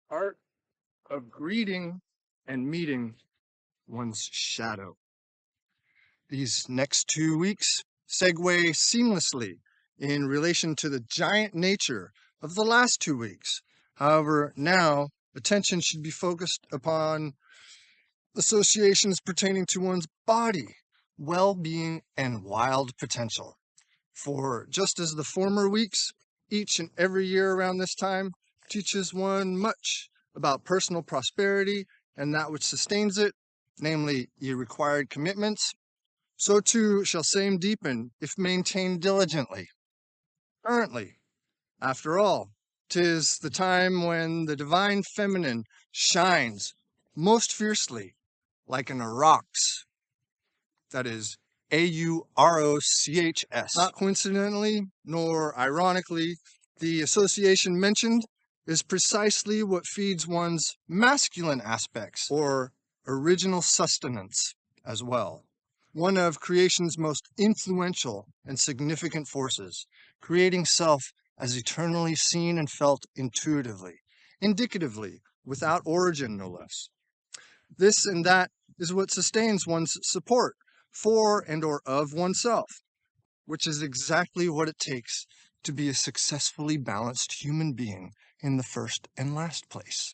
Art of greeting and meeting one's shadow. These next 2 weeks segue seamlessly in relation to the giant nature of the last 2 weeks. However, now attention should be focused upon associations pertaining to one's body, well being, and wild potential. For just as the former weeks, each and every year around this time, teaches one much about personal prosperity and that which sustains it, namely your required commitments, so too shall same deepen if maintained diligently. Currently, after all, 'tis the time when the divine feminine shines most fiercely, like an aurochs, that is Aurochs. Not coincidentally, nor ironically, the association mentioned is precisely what feeds one's masculine aspects, or original sustenance, as well. One of creation's most influential and significant forces, creating self as eternally seen and felt intuitively, indicatively, without origin, no less. This and that is what sustains one's support for and or of oneself, which is exactly what it takes to be a successfully balanced human being in the first and last place.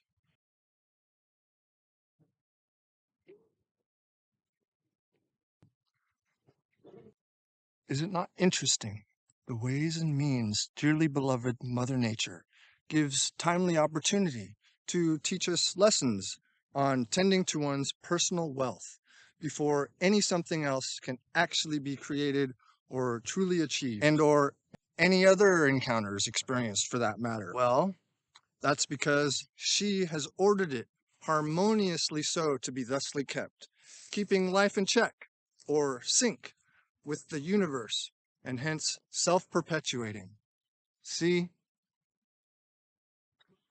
Is it not interesting the ways and means dearly beloved Mother Nature gives timely opportunity to teach us lessons on tending to one's personal wealth before any something else can actually be created or truly achieved, and or any other encounters experienced for that matter? Well, that's because she has ordered it harmoniously so to be thusly kept, keeping life in check or sync with the universe and hence self-perpetuating. See?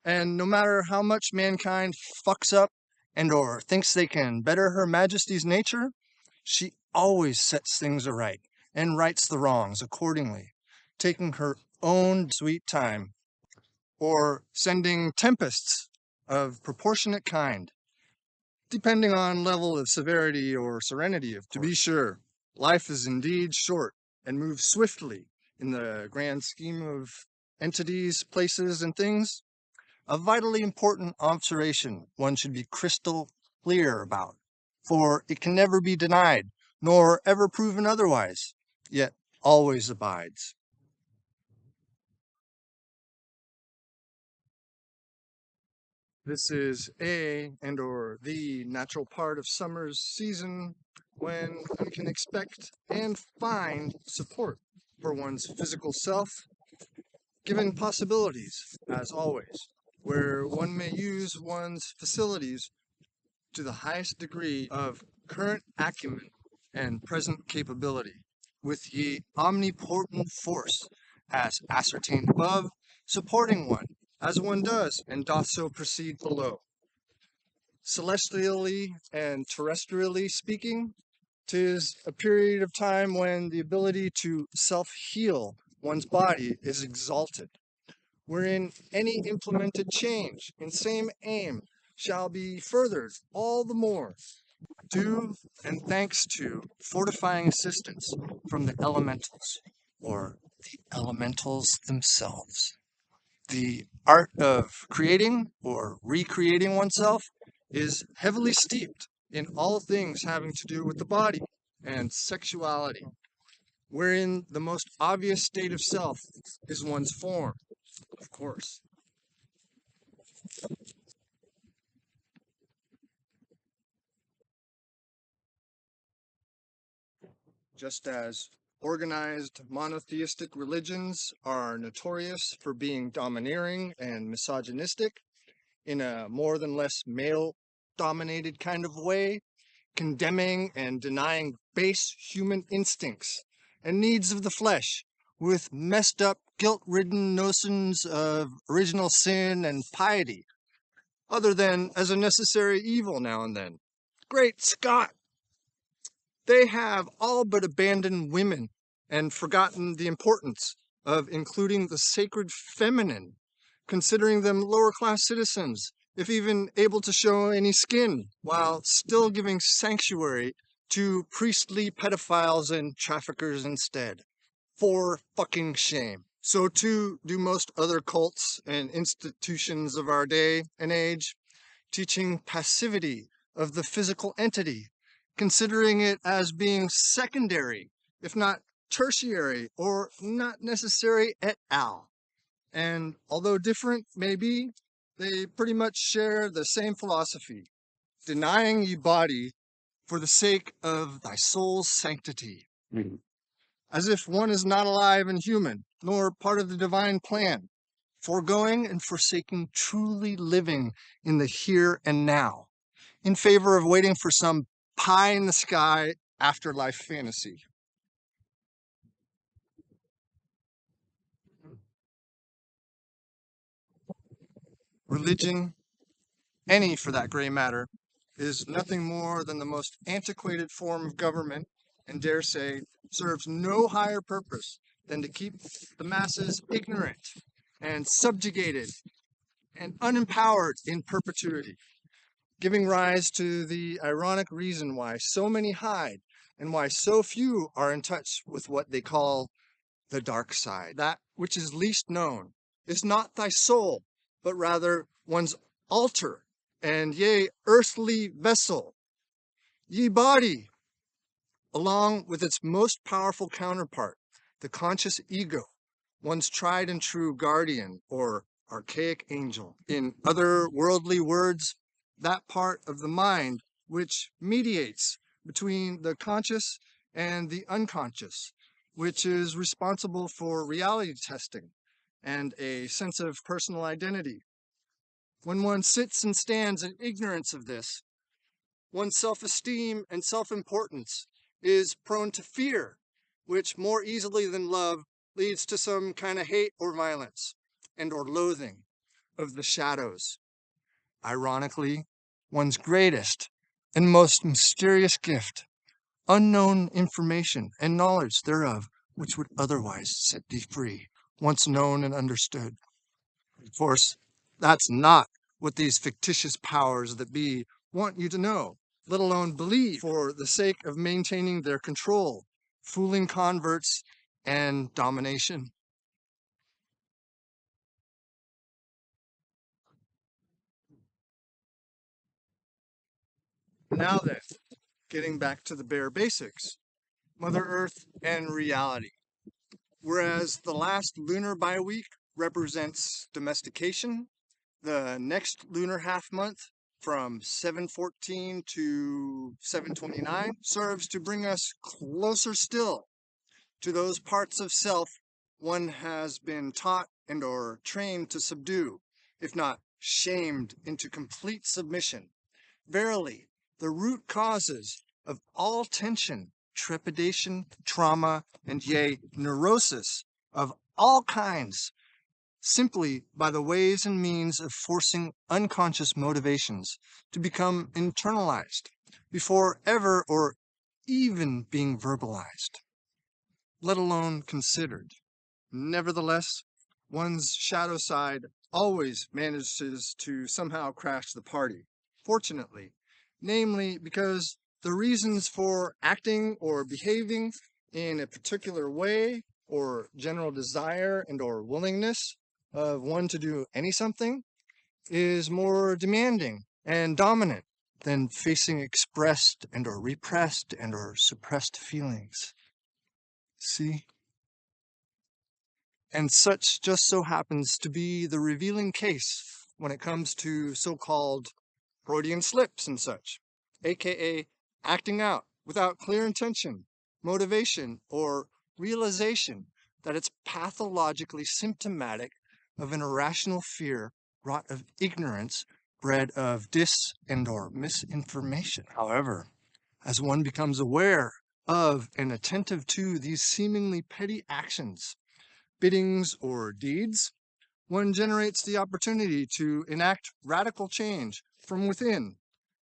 And no matter how much mankind fucks up and or thinks they can better her majesty's nature, she always sets things aright and rights the wrongs accordingly, taking her own sweet time, or sending tempests of proportionate kind, depending on level of severity or serenity, of course. To be sure, life is indeed short and moves swiftly in the grand scheme of entities, places, and things. A vitally important observation one should be crystal clear about, for it can never be denied, nor ever proven otherwise, yet always abides. This is a and or the natural part of summer's season when one can expect and find support for one's physical self, given possibilities, as always, where one may use one's facilities to the highest degree of current acumen and present capability, with ye omnipotent force, as ascertained above, supporting one, as one does, and doth so proceed below. Celestially and terrestrially speaking, 'tis a period of time when the ability to self-heal one's body is exalted, wherein any implemented change in same aim shall be furthered all the more, due and thanks to fortifying assistance from the elementals, or the elementals themselves. The art of creating or recreating oneself is heavily steeped in all things having to do with the body and sexuality, wherein the most obvious state of self is one's form, of course. Just as organized monotheistic religions are notorious for being domineering and misogynistic in a more than less male dominated kind of way, condemning and denying base human instincts and needs of the flesh with messed up, guilt ridden notions of original sin and piety, other than as a necessary evil now and then. Great Scott! They have all but abandoned women and forgotten the importance of including the sacred feminine, considering them lower class citizens if even able to show any skin, while still giving sanctuary to priestly pedophiles and traffickers instead. For fucking shame. So too do most other cults and institutions of our day and age, teaching passivity of the physical entity, considering it as being secondary, if not tertiary, or not necessary et al. And although different may be, they pretty much share the same philosophy, denying ye body for the sake of thy soul's sanctity. As if one is not alive and human, nor part of the divine plan, foregoing and forsaking truly living in the here and now, in favor of waiting for some pie in the sky afterlife fantasy. Religion, any for that gray matter, is nothing more than the most antiquated form of government, and dare say serves no higher purpose than to keep the masses ignorant and subjugated and unempowered in perpetuity, giving rise to the ironic reason why so many hide and why so few are in touch with what they call the dark side. That which is least known is not thy soul, but rather one's altar, and yea, earthly vessel, ye body, along with its most powerful counterpart, the conscious ego, one's tried and true guardian or archaic angel. In other worldly words, that part of the mind which mediates between the conscious and the unconscious, which is responsible for reality testing and a sense of personal identity. When one sits and stands in ignorance of this, one's self-esteem and self-importance is prone to fear, which more easily than love leads to some kind of hate or violence and or loathing of the shadows. Ironically, one's greatest and most mysterious gift, unknown information and knowledge thereof, which would otherwise set thee free, once known and understood. Of course, that's not what these fictitious powers that be want you to know, let alone believe, for the sake of maintaining their control, fooling converts, and domination. Now then, getting back to the bare basics, Mother Earth and reality. Whereas the last lunar bi-week represents domestication, the next lunar half month from 714 to 729 serves to bring us closer still to those parts of self one has been taught and or trained to subdue, if not shamed into complete submission. Verily, the root causes of all tension, trepidation, trauma, and yea, neurosis of all kinds, simply by the ways and means of forcing unconscious motivations to become internalized before ever or even being verbalized, let alone considered. Nevertheless, one's shadow side always manages to somehow crash the party, fortunately, namely because the reasons for acting or behaving in a particular way or general desire and or willingness of one to do any something is more demanding and dominant than facing expressed and or repressed and or suppressed feelings. See? And such just so happens to be the revealing case when it comes to so-called Freudian slips and such, aka acting out without clear intention, motivation, or realization that it's pathologically symptomatic of an irrational fear wrought of ignorance bred of dis and or misinformation. However, as one becomes aware of and attentive to these seemingly petty actions, biddings, or deeds, one generates the opportunity to enact radical change from within,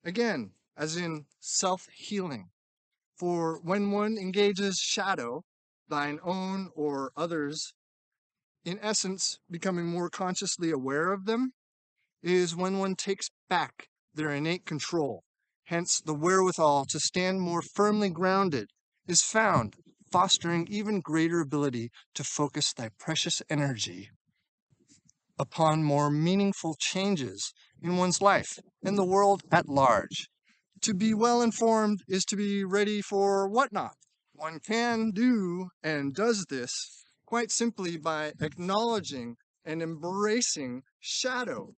again, as in self-healing. For when one engages shadow, thine own or others, in essence, becoming more consciously aware of them, is when one takes back their innate control. Hence, the wherewithal to stand more firmly grounded is found, fostering even greater ability to focus thy precious energy upon more meaningful changes in one's life and the world at large. To be well informed is to be ready for whatnot. One can do and does this quite simply by acknowledging and embracing shadow.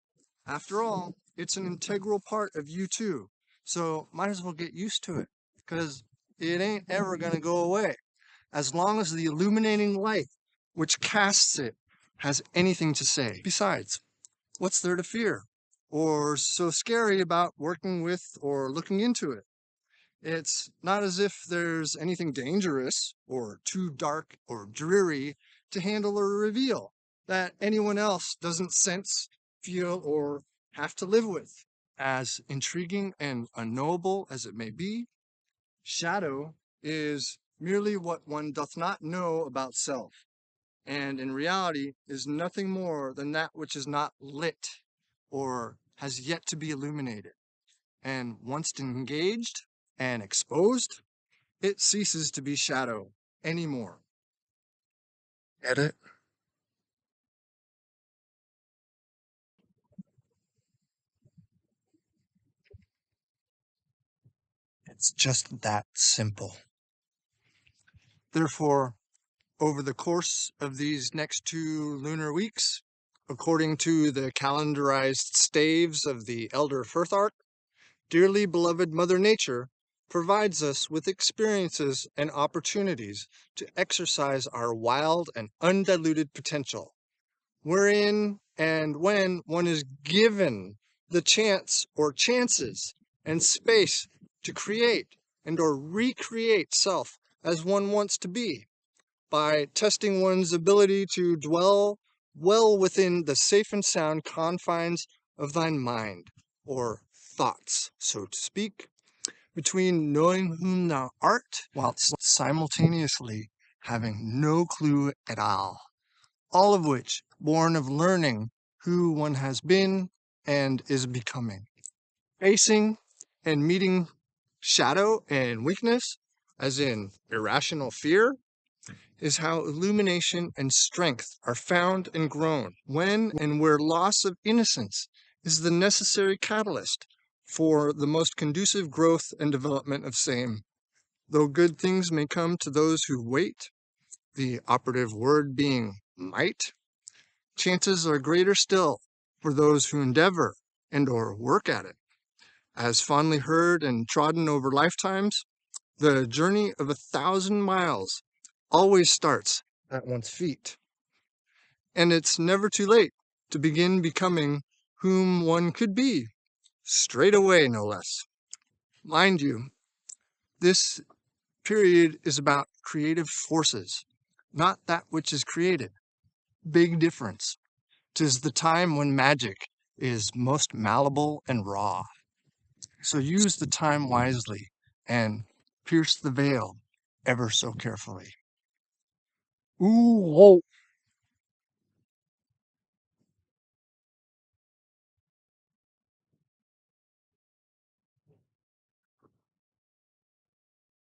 After all, it's an integral part of you too. So might as well get used to it because it ain't ever going to go away as long as the illuminating light which casts it has anything to say. Besides, what's there to fear or so scary about working with or looking into it? It's not as if there's anything dangerous or too dark or dreary to handle or reveal that anyone else doesn't sense, feel, or have to live with. As intriguing and unknowable as it may be, shadow is merely what one doth not know about self, and in reality is nothing more than that which is not lit or has yet to be illuminated. And once engaged and exposed, it ceases to be shadow anymore. Get it? It's just that simple. Therefore, over the course of these next 2 lunar weeks, according to the calendarized staves of the Elder Firthark, dearly beloved Mother Nature provides us with experiences and opportunities to exercise our wild and undiluted potential, wherein and when one is given the chance or chances and space to create and or recreate self as one wants to be, by testing one's ability to dwell well within the safe and sound confines of thine mind, or thoughts, so to speak, between knowing whom thou art, whilst simultaneously having no clue at all of which born of learning who one has been and is becoming. Facing and meeting shadow and weakness, as in irrational fear, is how illumination and strength are found and grown, when and where loss of innocence is the necessary catalyst for the most conducive growth and development of same. Though good things may come to those who wait, the operative word being might, chances are greater still for those who endeavor and or work at it. As fondly heard and trodden over lifetimes, the journey of 1,000 miles always starts at one's feet. And it's never too late to begin becoming whom one could be, straight away no less. Mind you, this period is about creative forces, not that which is created. Big difference. 'Tis the time when magic is most malleable and raw. So use the time wisely and pierce the veil ever so carefully. Ooh,